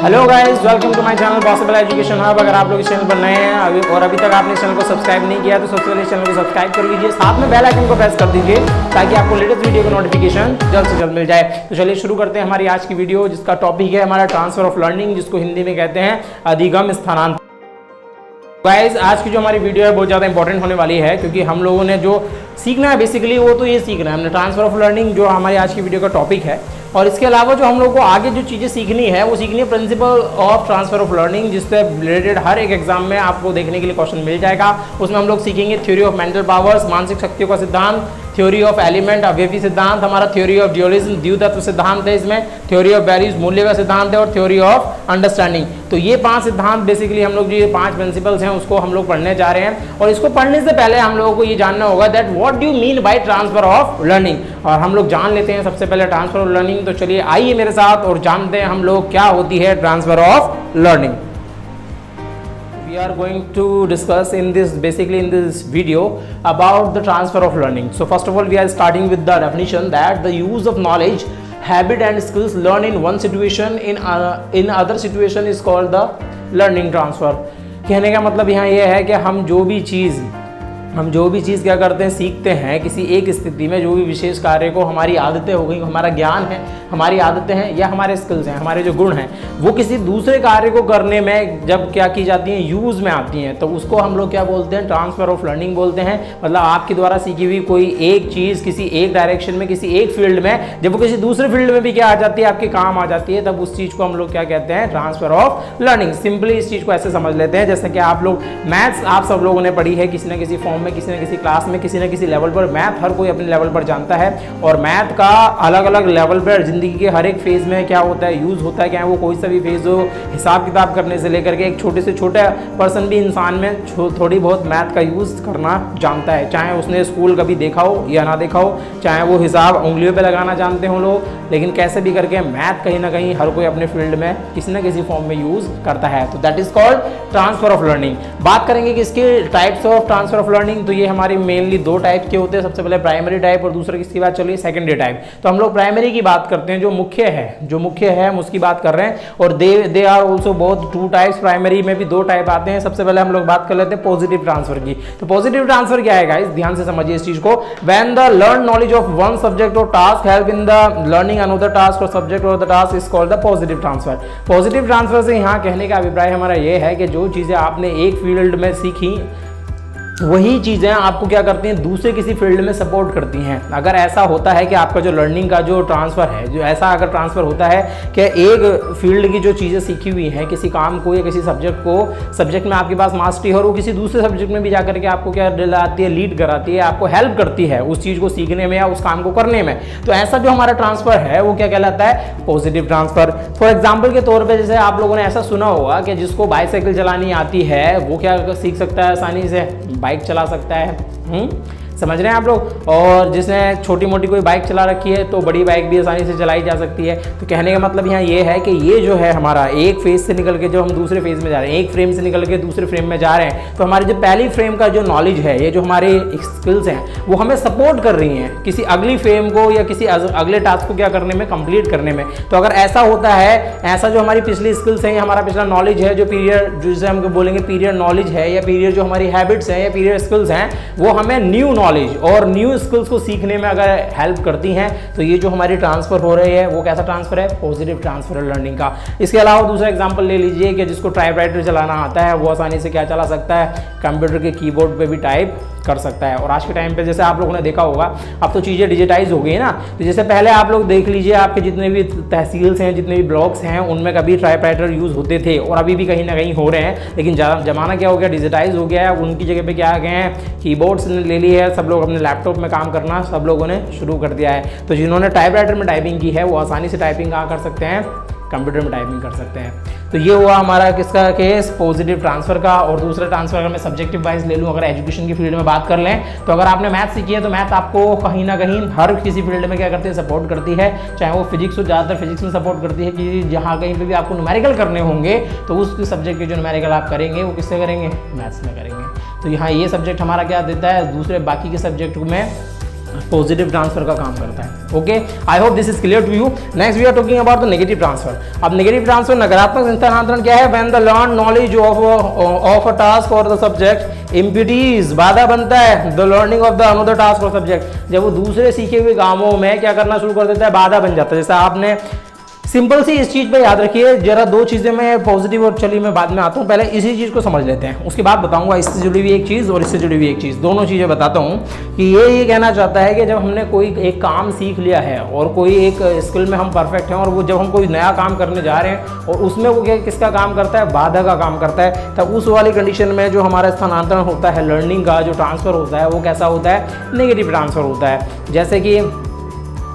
Hello guys, welcome to my channel possible education hub. अगर आप लोग इस चैनल पर नए हैं अभी तक आपने इस चैनल को सब्सक्राइब नहीं किया तो सबसे पहले इस चैनल को सब्सक्राइब कर लीजिए, साथ में बेल आइकन को प्रेस कर दीजिए ताकि आपको लेटेस्ट वीडियो का नोटिफिकेशन जल्द से जल्द मिल जाए। तो चलिए शुरू करते हैं हमारी आज की वीडियो, जिसका टॉपिक है हमारा ट्रांसफर ऑफ लर्निंग, जिसको हिंदी में कहते हैं अधिगम स्थानांतरण। गाइस, आज की जो हमारी वीडियो है बहुत ज़्यादा इंपॉर्टेंट होने वाली है, क्योंकि हम लोगों ने जो सीखना है बेसिकली वो तो ये सीखना है हमने ट्रांसफर ऑफ लर्निंग, जो हमारी आज की वीडियो का टॉपिक है। और इसके अलावा जो हम लोग को आगे जो चीज़ें सीखनी है वो सीखनी है principle of transfer of learning, जिससे रिलेटेड हर एक एग्जाम में आपको देखने के लिए क्वेश्चन मिल जाएगा। उसमें हम लोग सीखेंगे थ्योरी ऑफ मेंटल पावर्स, मानसिक शक्तियों का सिद्धांत, थ्योरी ऑफ एलिमेंट अवयवी सिद्धांत, हमारा थ्योरी ऑफ ड्यूअलिज्म द्वितत्व सिद्धांत है, इसमें थ्योरी ऑफ वैल्यूज मूल्य का सिद्धांत है, और थ्योरी ऑफ अंडरस्टैंडिंग। तो ये 5 सिद्धांत बेसिकली हम लोग जो ये 5 प्रिंसिपल्स हैं उसको हम लोग पढ़ने जा रहे हैं। और इसको पढ़ने से पहले हम लोगों को ये जानना होगा that what do you mean by transfer of learning, और हम लोग जान लेते हैं सबसे पहले ट्रांसफर ऑफ लर्निंग। तो चलिए आइए मेरे साथ और जानते हैं हम लोग क्या होती है transfer of learning. We are going to discuss in this video about the transfer of learning. So first of all, we are starting with the definition that the use of knowledge, habit and skills learned in one situation in other situation is called the learning transfer. कहने का मतलब यहाँ ये है कि हम जो भी चीज़ क्या करते हैं, सीखते हैं किसी एक स्थिति में, जो भी विशेष कार्य को हमारी आदतें हो गई, हमारा ज्ञान है, हमारी आदतें हैं या हमारे स्किल्स हैं, हमारे जो गुण हैं, वो किसी दूसरे कार्य को करने में जब क्या की जाती हैं, यूज़ में आती हैं, तो उसको हम लोग क्या बोलते हैं, ट्रांसफर ऑफ लर्निंग बोलते हैं। मतलब आपके द्वारा सीखी हुई कोई एक चीज़ किसी एक डायरेक्शन में, किसी एक फील्ड में, जब वो किसी दूसरे फील्ड में भी क्या आ जाती है, आपके काम आ जाती है, तब उस चीज़ को हम लोग क्या कहते हैं, ट्रांसफर ऑफ लर्निंग। सिंपली इस चीज़ को ऐसे समझ लेते हैं जैसे कि आप लोग मैथ्स आप सब लोगों ने पढ़ी है किसी न किसी फॉर्म में, किसी न किसी क्लास में, किसी न किसी लेवल पर। मैथ हर कोई अपने लेवल पर जानता है, और मैथ का अलग अलग लेवल पर जिंदगी के हर एक फेज में क्या होता है, यूज होता है। क्या वो कोई सा भी फेज हो, हिसाब किताब करने से लेकर के एक छोटे से छोटे पर्सन भी इंसान में थोड़ी बहुत मैथ का यूज करना जानता है, चाहे उसने स्कूल कभी देखा हो या ना देखा हो, चाहे वो हिसाब उंगलियों पे लगाना जानते हो लोग, लेकिन कैसे भी करके मैथ कहीं ना कहीं हर कोई अपने फील्ड में किसी न किसी फॉर्म में यूज करता है। तो that is called transfer of learning. बात करेंगे कि इसके types of transfer of learning, तो ये हमारी मेनली 2 टाइप के होते हैं। सबसे पहले प्राइमरी टाइप और दूसरा किसकी बात चलिए, सेकेंडरी टाइप। तो हम लोग प्राइमरी की बात करते हैं, जो मुख्य है हम उसकी बात कर रहे हैं। और they are also both 2 types. Primary में भी 2 टाइप आते हैं। सबसे पहले हम लोग बात कर लेते हैं पॉजिटिव ट्रांसफर की। तो पॉजिटिव ट्रांसफर क्या है गाइस, ध्यान से समझिए इस चीज को। When the learn knowledge of one subject और task help in the learning another task और सब्जेक्ट और the task is called the positive transfer. Positive transfer से यहाँ कहने का अभिप्राय हमारा ये है कि जो चीजें आपने एक फील्ड में सीखी वही चीज़ें आपको क्या करती हैं, दूसरे किसी फील्ड में सपोर्ट करती हैं। अगर ऐसा होता है कि आपका जो लर्निंग का जो ट्रांसफ़र है, जो ऐसा अगर ट्रांसफ़र होता है कि एक फील्ड की जो चीज़ें सीखी हुई हैं, किसी काम को या किसी सब्जेक्ट में आपके पास मास्टरी है, और वो किसी दूसरे सब्जेक्ट में भी जाकर के आपको क्या दिलाती है, लीड कराती है, आपको हेल्प करती है उस चीज़ को सीखने में या उस काम को करने में। तो ऐसा जो हमारा ट्रांसफ़र है वो क्या कहलाता है, पॉजिटिव ट्रांसफ़र। फॉर एग्जाम्पल के तौर पर जैसे आप लोगों ने ऐसा सुना होगा कि जिसको बाइसाइकिल चलानी आती है वो क्या सीख सकता है, आसानी से बाइक चला सकता है। समझ रहे हैं आप लोग। और जिसने छोटी मोटी कोई बाइक चला रखी है तो बड़ी बाइक भी आसानी से चलाई जा सकती है। तो कहने का मतलब यहाँ ये है कि ये जो है हमारा एक फेज से निकल के जो हम दूसरे फेज में जा रहे हैं, एक फ्रेम से निकल के दूसरे फ्रेम में जा रहे हैं, तो हमारी जो पहली फ्रेम का जो नॉलेज है, ये जो हमारे स्किल्स हैं वो हमें सपोर्ट कर रही हैं किसी अगली फ्रेम को या किसी अगले टास्क को क्या करने में, कंप्लीट करने में। तो अगर ऐसा होता है, ऐसा जो हमारी पिछली स्किल्स हैं, हमारा पिछला नॉलेज है, जो पीरियड जिसे हम बोलेंगे पीरियड नॉलेज है, या पीरियड जो हमारी हैबिट्स हैं या पीरियड स्किल्स हैं, वो हमें न्यू नॉलेज और न्यू स्किल्स को सीखने में अगर हेल्प करती हैं, तो ये जो हमारी ट्रांसफर हो रही है वो कैसा ट्रांसफर है, पॉजिटिव ट्रांसफर लर्निंग का। इसके अलावा दूसरा एग्जांपल ले लीजिए कि जिसको टाइपराइटर चलाना आता है वो आसानी से क्या चला सकता है, कंप्यूटर के कीबोर्ड पे भी टाइप कर सकता है। और आज के टाइम पे जैसे आप लोगों ने देखा होगा, अब तो चीज़ें डिजिटाइज हो गई है ना। तो जैसे पहले आप लोग देख लीजिए, आपके जितने भी तहसील्स हैं, जितने भी ब्लॉक्स हैं, उनमें कभी टाइपराइटर यूज़ होते थे और अभी भी कहीं ना कहीं हो रहे हैं। लेकिन जमाना क्या हो गया, डिजिटाइज हो गया है। उनकी जगह पे क्या आ गए हैं, कीबोर्ड्स ले ली है। सब लोग अपने लैपटॉप में काम करना सब लोगों ने शुरू कर दिया है। तो जिन्होंने टाइपराइटर में टाइपिंग की है वो आसानी से टाइपिंग कहाँ कर सकते हैं, कंप्यूटर में टाइपिंग कर सकते हैं। तो ये हुआ हमारा किसका केस, पॉजिटिव ट्रांसफर का। और दूसरा ट्रांसफर अगर मैं सब्जेक्टिव वाइज ले लूँ, अगर एजुकेशन की फील्ड में बात कर लें, तो अगर आपने मैथ सीखी है तो मैथ आपको कहीं ना कहीं हर किसी फील्ड में क्या करती है, सपोर्ट करती है। चाहे वो फिजिक्स हो, ज़्यादातर फिजिक्स में सपोर्ट करती है कि जहाँ कहीं पर भी आपको न्यूमेरिकल करने होंगे तो उस सब्जेक्ट के जो न्यूमेरिकल आप करेंगे वो किससे करेंगे, मैथ्स में करेंगे। तो यहाँ ये सब्जेक्ट हमारा क्या देता है, दूसरे बाकी के सब्जेक्ट में पॉजिटिव ट्रांसफर का काम करता है। Okay, I hope this is clear to you. Next we are talking about the negative transfer. अब नेगेटिव ट्रांसफर, नकारात्मक स्थानांतरण क्या है? When the learn knowledge of a task और द सब्जेक्ट इम्पीडीज, बाधा बनता है the learning of the another task और सब्जेक्ट। जब वो दूसरे सीखे हुए कामों में क्या करना शुरू कर देता है? बाधा बन जाता है। जैसे आपने सिंपल सी इस चीज पे याद रखिए जरा, दो चीजें मैं पॉजिटिव और चलिए मैं बाद में आता हूँ, पहले इसी चीज को समझ लेते हैं, उसके बाद बताऊंगा इससे जुड़ी हुई एक चीज और इससे जुड़ी हुई एक चीज, दोनों चीजें बताता हूँ कि ये कहना चाहता है कि जब हमने कोई एक काम सीख लिया है और कोई एक स्किल में हम परफेक्ट हैं और वो जब हम कोई नया काम करने जा रहे हैं और उसमें वो किसका काम करता है? बाधा का काम करता है। तब उस वाली कंडीशन में जो हमारा स्थानांतरण होता है, लर्निंग का जो ट्रांसफर होता है, वो कैसा होता है? नेगेटिव ट्रांसफर होता है। जैसे कि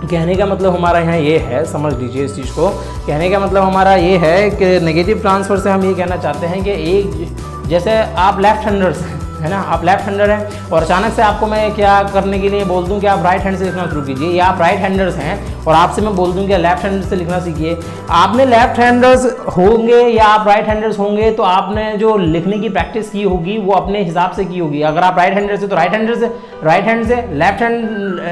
कहने का मतलब हमारा यहाँ ये है, समझ लीजिए इस चीज़ को, कहने का मतलब हमारा ये है कि नेगेटिव ट्रांसफ़र से हम ये कहना चाहते हैं कि एक, जैसे आप लेफ्ट हैंडर्स है ना, आप लेफ्ट हैंडर हैं और अचानक से आपको मैं क्या करने के लिए बोल दूं कि आप राइट हैंड से लिखना शुरू कीजिए, या आप राइट हैंडर्स हैं और आपसे मैं बोल दूं कि लेफ्ट हैंड से लिखना सीखिए। आपने लेफ्ट हैंडर्स होंगे या आप राइट हैंडर्स होंगे तो आपने जो लिखने की प्रैक्टिस की होगी वो अपने हिसाब से की होगी। अगर आप राइट हैंडर से तो राइट हैंडर से, राइट हैंड से, लेफ्ट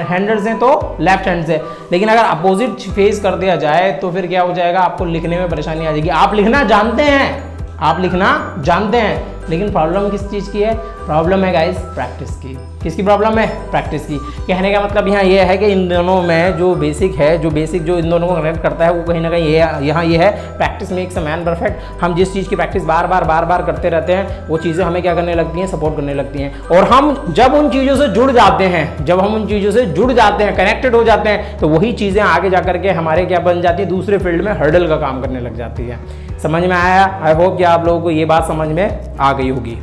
हैंडर्स हैं तो लेफ्ट हैंड से। लेकिन अगर अपोजिट फेस कर दिया जाए तो फिर क्या हो जाएगा? आपको लिखने में परेशानी आ जाएगी। आप लिखना जानते हैं, आप लिखना जानते हैं, लेकिन प्रॉब्लम किस चीज़ की है? प्रॉब्लम है गाइस प्रैक्टिस की। किसकी प्रॉब्लम है? प्रैक्टिस की। कहने का मतलब यहाँ ये है कि इन दोनों में जो बेसिक है, जो बेसिक जो इन दोनों को कनेक्ट करता है वो कहीं ना कहीं ये यहाँ ये है, practice makes a man perfect. हम जिस चीज़ की प्रैक्टिस बार बार करते रहते हैं वो चीज़ें हमें क्या करने लगती हैं? सपोर्ट करने लगती हैं। और हम जब उन चीज़ों से जुड़ जाते हैं, जब हम उन चीज़ों से जुड़ जाते हैं, कनेक्टेड हो जाते हैं, तो वही चीज़ें आगे जा करके हमारे क्या बन जाती है? दूसरे फील्ड में हर्डल का काम करने लग जाती है। समझ में आया? आई होप कि आप लोगों को ये बात समझ में आ गई होगी।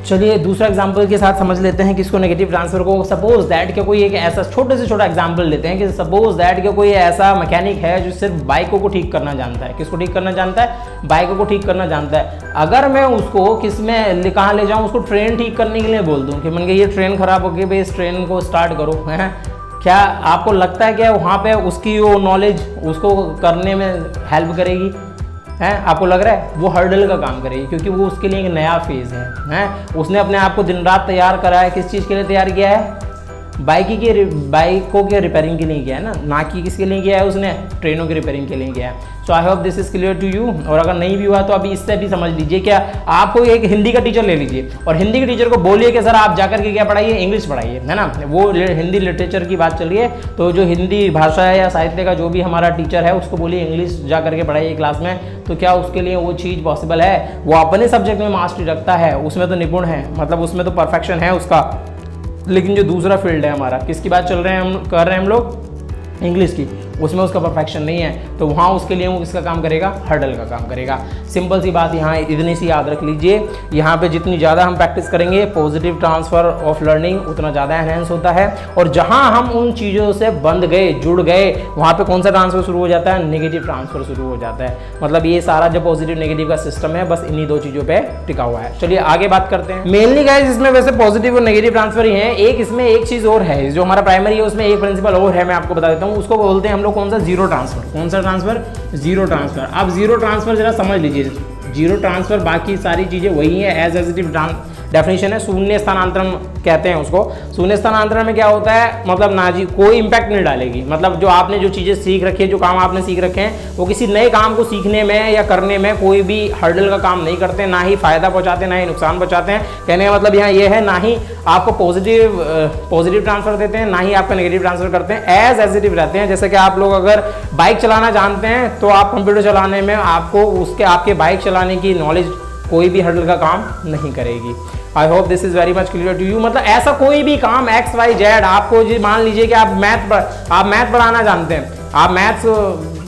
चलिए दूसरा एग्जाम्पल के साथ समझ लेते हैं कि इसको नेगेटिव ट्रांसफर को। सपोज दैट कि कोई एक ऐसा छोटे से छोटा एग्जाम्पल लेते हैं कि सपोज दैट कि कोई ऐसा मैकेनिक है जो सिर्फ बाइकों को ठीक करना जानता है। किसको ठीक करना जानता है? बाइकों को ठीक करना जानता है। अगर मैं उसको किस में कहाँ ले जाऊँ, उसको ट्रेन ठीक करने के लिए बोल दूँ कि मन के ये ट्रेन खराब हो गई भाई, इस ट्रेन को स्टार्ट करो, है क्या आपको लगता है कि वहाँ पे उसकी वो नॉलेज उसको करने में हेल्प करेगी? है आपको लग रहा है वो हर्डल का काम करेगी? क्योंकि वो उसके लिए एक नया फेज़ है। उसने अपने आप को दिन रात तैयार करा है। किस चीज़ के लिए तैयार किया है? बाइकों के रिपेयरिंग के लिए किया है ना कि किसके लिए किया है? उसने ट्रेनों की रिपेयरिंग के लिए किया है। So I hope this is clear to you. और अगर नहीं भी हुआ तो अभी इससे भी समझ लीजिए। क्या आपको एक हिंदी का टीचर ले लीजिए और हिंदी के टीचर को बोलिए कि सर आप जाकर के क्या पढ़ाइए? इंग्लिश पढ़ाइए, है ना। वो हिंदी लिटरेचर की बात चल रही है तो जो हिंदी भाषा या साहित्य का जो भी हमारा टीचर है उसको बोलिए इंग्लिश जा करके पढ़ाइए क्लास में। तो क्या उसके लिए वो चीज़ पॉसिबल है? वो अपने सब्जेक्ट में मास्टरी रखता है, उसमें तो निपुण है, मतलब उसमें तो परफेक्शन है उसका। लेकिन जो दूसरा फील्ड है हमारा, किसकी बात चल रहे हैं हम कर रहे हैं हम लोग? इंग्लिश की, उसमें उसका परफेक्शन नहीं है, तो वहाँ उसके लिए वो किसका काम करेगा? हर्डल का काम करेगा। सिंपल सी बात यहाँ इतनी सी याद रख लीजिए। यहाँ पे जितनी ज़्यादा हम प्रैक्टिस करेंगे पॉजिटिव ट्रांसफ़र ऑफ लर्निंग उतना ज़्यादा एनहेंस होता है। और जहाँ हम उन चीज़ों से बंध गए, जुड़ गए, वहाँ पे कौन सा ट्रांसफ़र शुरू हो जाता है? नेगेटिव ट्रांसफ़र शुरू हो जाता है। मतलब ये सारा जो पॉजिटिव नेगेटिव का सिस्टम है बस इन्हीं दो चीज़ों पर टिका हुआ है। चलिए आगे बात करते हैं। मेनली गाइस इसमें वैसे पॉजिटिव और नेगेटिव ट्रांसफ़र ही है। एक इसमें एक चीज़ और है, जो हमारा प्राइमरी है उसमें एक प्रिंसिपल और है, मैं आपको बता देता हूँ। उसको बोलते हैं हम लोग कौन सा? Zero transfer. कौन सा ट्रांसफर? Zero transfer. अब जीरो ट्रांसफर जरा समझ लीजिए। जीरो ट्रांसफर बाकी सारी चीजें वही है, एज एजिटिव डेफिनेशन है। शून्य स्थानांतरण कहते हैं उसको। शून्य स्थानांतरण में क्या होता है? मतलब ना जी कोई इंपैक्ट नहीं डालेगी। मतलब जो आपने जो चीजें सीख रखी है, जो काम आपने सीख रखे हैं, वो किसी नए काम को सीखने में या करने में कोई भी हर्डल का काम नहीं करते, ना ही फायदा पहुंचाते ना ही नुकसान पहुंचाते हैं। कहने का मतलब यहाँ ये है, ना ही आपको पॉजिटिव ट्रांसफर देते हैं, ना ही आपका नेगेटिव ट्रांसफर करते हैं, एज एजिटिव रहते हैं। जैसे कि आप लोग अगर बाइक चलाना जानते हैं तो आप कंप्यूटर चलाने में आपको आपके बाइक चलाने की नॉलेज कोई भी हर्डल का काम नहीं करेगी। I hope this is very much clear to you. मतलब ऐसा कोई भी काम एक्स वाई जेड आपको, मान लीजिए कि आप मैथ पढ़ाना जानते हैं, आप मैथ्स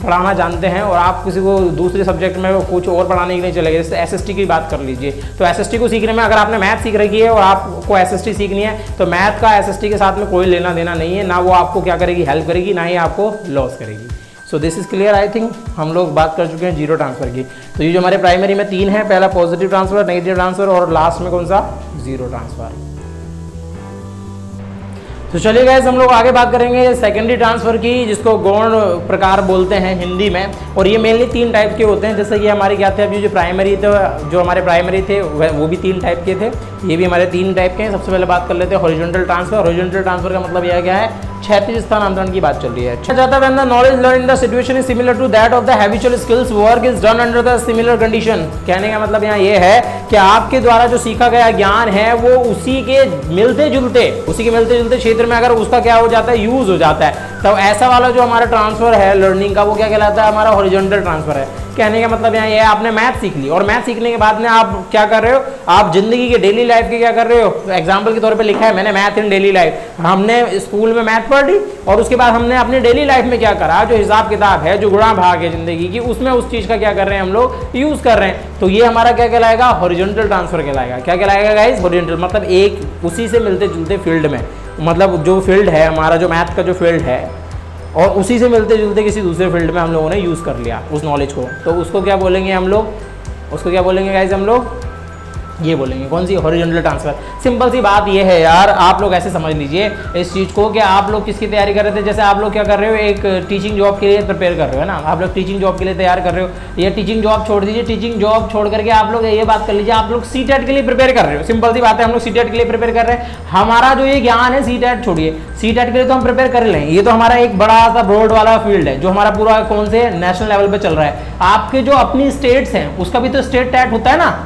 पढ़ाना जानते हैं और आप किसी को दूसरे सब्जेक्ट में कुछ और पढ़ाने के लिए चले गए, जैसे एसएसटी की बात कर लीजिए। तो एसएसटी को सीखने में अगर आपने मैथ सीख रखी है और आपको एसएसटी सीखनी है तो मैथ का एसएसटी के साथ में कोई लेना देना नहीं है। ना वो आपको क्या करेगी? हेल्प करेगी, ना ही आपको लॉस करेगी। So this is clear. I think हम लोग बात कर चुके हैं जीरो ट्रांसफर की। तो ये जो हमारे प्राइमरी में तीन है, पहला पॉजिटिव ट्रांसफर, नेगेटिव ट्रांसफर और लास्ट में कौन सा? Zero transfer. तो चलिए गाइस हम लोग आगे बात करेंगे सेकेंडरी ट्रांसफर की, जिसको गौण प्रकार बोलते हैं हिंदी में। और ये मेनली 3 टाइप के होते हैं। जैसे कि हमारे क्या थे अभी जो प्राइमरी थे, जो हमारे प्राइमरी थे वो भी 3 टाइप के थे, ये भी हमारे 3 टाइप के हैं। सबसे पहले बात कर लेते हैं हॉरिजॉन्टल ट्रांसफर। हॉरिजॉन्टल ट्रांसफर का मतलब यह क्या है, क्षैतिज स्थानांतरण की बात चल रही है। जाता है when the knowledge learn in the situation is similar to that of the habitual skills work is done under the similar condition. कहने का मतलब यहाँ ये है कि आपके द्वारा जो सीखा गया ज्ञान है वो उसी के मिलते जुलते क्षेत्र में अगर उसका क्या हो जाता है, यूज हो जाता है, तो ऐसा वाला जो हमारा ट्रांसफर है लर्निंग का वो क्या कहलाता है, हमारा हॉरिजॉन्टल ट्रांसफर है। कहने का मतलब यहाँ ये है आपने मैथ सीख ली और मैथ सीखने के बाद में आप क्या कर रहे हो, आप जिंदगी के डेली लाइफ के क्या कर रहे हो। एग्जांपल के तौर पे लिखा है मैंने मैथ इन डेली लाइफ। हमने स्कूल में मैथ पढ़ ली और उसके बाद हमने अपने डेली लाइफ में क्या करा, जो हिसाब किताब है, जो गुणा भाग है जिंदगी की, उसमें उस चीज का क्या कर रहे हैं हम लोग, यूज कर रहे हैं। तो ये हमारा क्या कहलाएगा, हॉरिजॉन्टल ट्रांसफर कहलाएगा। क्या कहलाएगा गाइस, हॉरिजॉन्टल। मतलब एक उसी से मिलते जुलते फील्ड में, मतलब जो फील्ड है हमारा, जो मैथ का जो फील्ड है और उसी से मिलते जुलते किसी दूसरे फील्ड में हम लोगों ने यूज़ कर लिया उस नॉलेज को, तो उसको क्या बोलेंगे हम लोग, उसको क्या बोलेंगे गाइस हम लोग, ये बोलेंगे कौन सी, हॉरिजॉन्टल ट्रांसफर। सिंपल सी बात ये है यार, आप लोग ऐसे समझ लीजिए इस चीज़ को कि आप लोग किसकी तैयारी कर रहे थे। जैसे आप लोग क्या कर रहे हो, एक टीचिंग जॉब के लिए प्रिपेयर कर रहे हो ना, आप लोग टीचिंग जॉब के लिए तैयार कर रहे हो। ये टीचिंग जॉब छोड़ दीजिए, टीचिंग जॉब छोड़ करके आप लोग ये बात कर लीजिए, आप लोग सीटेट के लिए प्रिपेयर कर रहे हो। सिंपल सी बात है, हम लोग सीटेट के लिए प्रिपेयर कर रहे हैं। हमारा जो ये ज्ञान है, सीटेट छोड़िए, सीटेट के लिए तो हम प्रिपेयर कर लेंगे, ये तो हमारा एक बड़ा सा ब्रॉड वाला फील्ड है जो हमारा पूरा कौन से नेशनल लेवल पे चल रहा है। आपके जो अपनी स्टेट्स हैं उसका भी तो स्टेट टैट होता है ना।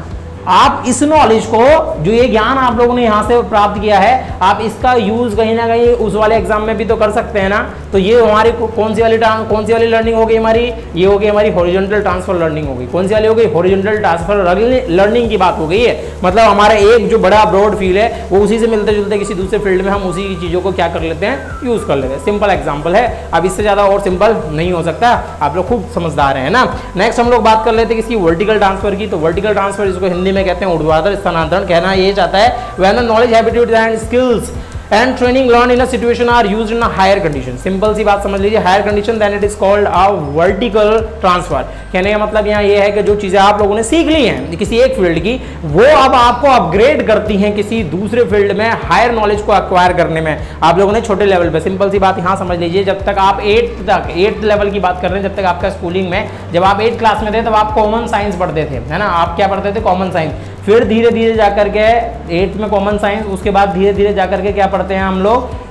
आप इस नॉलेज को, जो ये ज्ञान आप लोगों ने यहाँ से प्राप्त किया है, आप इसका यूज कहीं ना कहीं उस वाले एग्जाम में भी तो कर सकते हैं ना। तो ये हमारी कौन सी वाली लर्निंग हो गई हमारी, ये हो गई हमारी हॉरिजॉन्टल ट्रांसफर लर्निंग हो गई। कौन सी वाली हो गई, हॉरिजॉन्टल ट्रांसफर लर्निंग की बात हो गई है। मतलब हमारा एक जो बड़ा ब्रॉड फील्ड है वो उसी से मिलते जुलते किसी दूसरे फील्ड में हम उसी की चीजों को क्या कर लेते हैं, यूज कर लेते हैं। सिंपल एग्जाम्पल है, अब इससे ज्यादा और सिंपल नहीं हो सकता। आप लोग खूब समझदार हैं ना। नेक्स्ट हम लोग बात कर लेते हैं किसकी, वर्टिकल ट्रांसफर की। तो वर्टिकल ट्रांसफर जिसको हिंदी में कहते हैं ऊर्ध्वाधर स्थानांतरण। कहना ये चाहता है when the knowledge, habits and skills and training learn in a situation are used in a higher condition. Simple सी बात समझ लीजिए, higher condition then it is called a vertical transfer. कहने का मतलब यहाँ ये है कि जो चीजें आप लोगों ने सीख ली हैं किसी एक फील्ड की, वो अब आपको अपग्रेड करती हैं किसी दूसरे फील्ड में, हायर नॉलेज को एक्वायर करने में आप लोगों ने छोटे लेवल पे। सिंपल सी बात यहाँ समझ लीजिए, जब तक आप 8th लेवल की बात कर रहे हैं, जब तक आपका स्कूलिंग में, जब आप 8th क्लास में थे तब आप कॉमन साइंस पढ़ते थे, है ना। आप क्या पढ़ते थे, कॉमन साइंस। फिर धीरे धीरे जाकर के 8th में कॉमन साइंस, उसके बाद धीरे धीरे जाकर के क्या पढ़ते हैं हम लोग,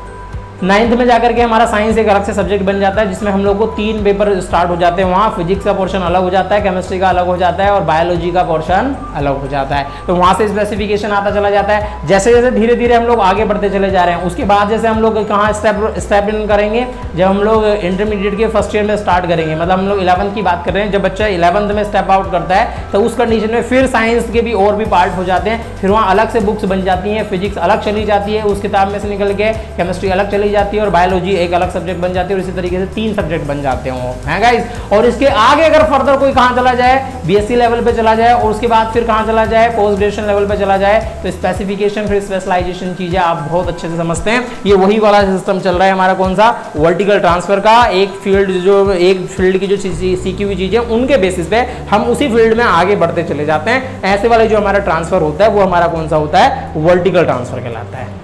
9th में जाकर के हमारा साइंस एक अलग से सब्जेक्ट बन जाता है, जिसमें हम लोग को 3 पेपर स्टार्ट हो जाते हैं। वहाँ फिजिक्स का पोर्शन अलग हो जाता है, केमिस्ट्री का अलग हो जाता है और बायोलॉजी का पोर्शन अलग हो जाता है। तो वहाँ से स्पेसिफिकेशन आता चला जाता है। जैसे जैसे धीरे धीरे हम लोग आगे बढ़ते चले जा रहे हैं, उसके बाद जैसे हम लोग कहाँ स्टेप इन करेंगे, जब हम लोग इंटरमीडिएट के फर्स्ट ईयर में स्टार्ट करेंगे, मतलब हम लोग 11th की बात कर रहे हैं, जब बच्चा 11th में स्टेप आउट करता है तो उस कंडीशन में फिर साइंस के भी और भी पार्ट हो जाते हैं। फिर वहाँ अलग से बुक्स बन जाती हैं, फिजिक्स अलग चली जाती है उस किताब में से निकल के, केमिस्ट्री अलग चली जाती है और बायोलॉजी एक अलग सब्जेक्ट बन जाती है। और इसी तरीके से 3 सब्जेक्ट बन जाते हैं गाइस। और इसके आगे अगर फर्दर कोई कहां चला जाए, बीएससी लेवल पे चला जाए और उसके बाद फिर कहां चला जाए, पोस्ट ग्रेजुएशन लेवल पे चला जाए, तो स्पेसिफिकेशन फिर स्पेशलाइजेशन चीजें आप बहुत अच्छे से समझते हैं। ये वही वाला सिस्टम चल रहा है हमारा, कौन सा, वर्टिकल ट्रांसफर का। एक फील्ड की जो सीखी हुई चीजें उनके बेसिस पे हम उसी फील्ड में आगे बढ़ते चले जाते हैं। ऐसे वाले जो हमारा ट्रांसफर होता है वो हमारा कौन सा होता है, वर्टिकल ट्रांसफर कहलाता है।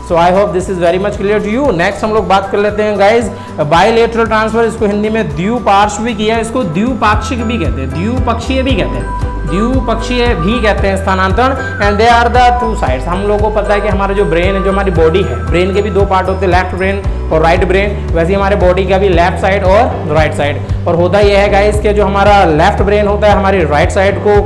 So I hope this is very much clear to you. Next हम लोग बात कर लेते हैं गाइज बायलेटरल ट्रांसफर। इसको हिंदी में द्विपार्श्विक किया, इसको द्विपाक्षिक भी कहते हैं, द्विपक्षीय भी कहते हैं, द्विपक्षीय भी कहते हैं स्थानांतरण। And they are the 2 sides. हम लोगों को पता है कि हमारा जो ब्रेन है, जो हमारी बॉडी है, ब्रेन के भी 2 पार्ट होते हैं, लेफ्ट ब्रेन और राइट ब्रेन। वैसे हमारे बॉडी का भी लेफ्ट साइड और राइट साइड। और होता यह है गाइस कि जो हमारा लेफ्ट ब्रेन होता है हमारी राइट साइड को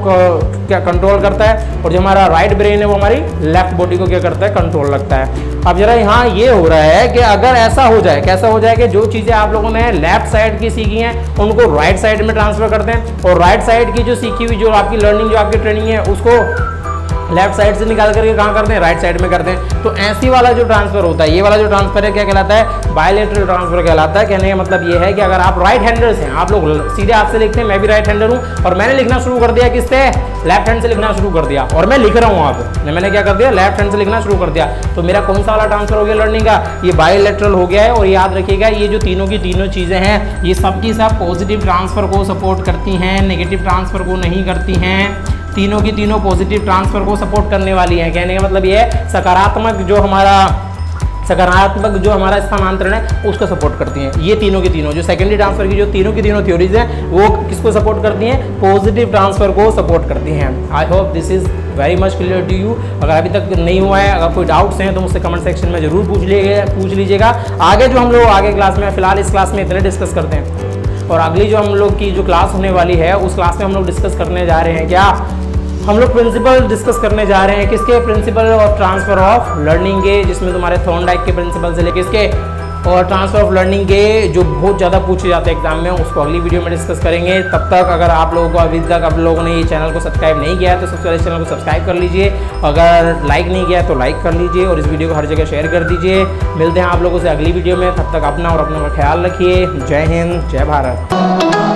क्या कंट्रोल करता है, और जो हमारा राइट ब्रेन है वो हमारी लेफ्ट बॉडी को क्या करता है, कंट्रोल रखता है। अब जरा यहाँ ये हो रहा है कि अगर ऐसा हो जाए, कैसा हो जाए कि जो चीजें आप लोगों ने लेफ्ट साइड की सीखी हैं उनको राइट साइड में ट्रांसफर करते हैं, और राइट साइड की जो सीखी हुई जो आपकी लर्निंग, जो आपकी ट्रेनिंग है, उसको लेफ्ट साइड से निकाल करके कहाँ करते हैं, राइट साइड में करते हैं। तो ऐसी वाला जो ट्रांसफर होता है, ये वाला जो ट्रांसफर है क्या कहलाता है, बायलेटरल ट्रांसफर कहलाता है। कहने का मतलब ये है कि अगर आप राइट हैंडर्स हैं, आप लोग सीधे हाथ से लिखते हैं, मैं भी राइट हैंडर हूँ और मैंने लिखना शुरू कर दिया किससे, लेफ्ट हैंड से लिखना शुरू कर दिया, और मैं लिख रहा हूँ अब मैंने क्या कर दिया, लेफ्ट हैंड से लिखना शुरू कर दिया, तो मेरा कौन सा वाला ट्रांसफर हो गया लर्निंग का, ये बायलेटरल हो गया है। और याद रखिएगा ये जो तीनों की तीनों चीजें हैं ये सब की सब पॉजिटिव ट्रांसफर को सपोर्ट करती हैं, नेगेटिव ट्रांसफर को नहीं करती हैं। तीनों की तीनों पॉजिटिव ट्रांसफर को सपोर्ट करने वाली है। कहने का मतलब ये है सकारात्मक जो हमारा सकारात्मक जो हमारा स्थानांतरण है उसको सपोर्ट करती हैं। ये तीनों की तीनों जो सेकेंडरी ट्रांसफर की जो तीनों की तीनों थ्योरीज हैं वो किसको सपोर्ट करती हैं, पॉजिटिव ट्रांसफर को सपोर्ट करती हैं। I hope this is very much clear to you. अगर अभी तक नहीं हुआ है, अगर कोई डाउट्स हैं तो मुझसे कमेंट सेक्शन में जरूर पूछ लीजिएगा। आगे जो हम लोग आगे क्लास में, फिलहाल इस क्लास में इतने डिस्कस करते हैं, और अगली जो हम लोग की जो क्लास होने वाली है उस क्लास में हम लोग डिस्कस करने जा रहे हैं क्या, हम लोग प्रिंसिपल डिस्कस करने जा रहे हैं किसके, principle of transfer of learning के, जिसमें तुम्हारे थॉर्नडाइक के प्रिंसिपल से लेके इसके और ट्रांसफर ऑफ लर्निंग के जो बहुत ज़्यादा पूछे जाते हैं एग्जाम में, उसको अगली वीडियो में डिस्कस करेंगे। तब तक अगर आप लोगों को अभी तक आप लोगों ने ये चैनल को सब्सक्राइब नहीं किया है तो सबसे पहले चैनल को सब्सक्राइब कर लीजिए, अगर लाइक नहीं किया है तो लाइक कर लीजिए और इस वीडियो को हर जगह शेयर कर दीजिए। मिलते हैं आप लोगों से अगली वीडियो में, तब तक अपना और अपनों का ख्याल रखिए। जय हिंद, जय भारत।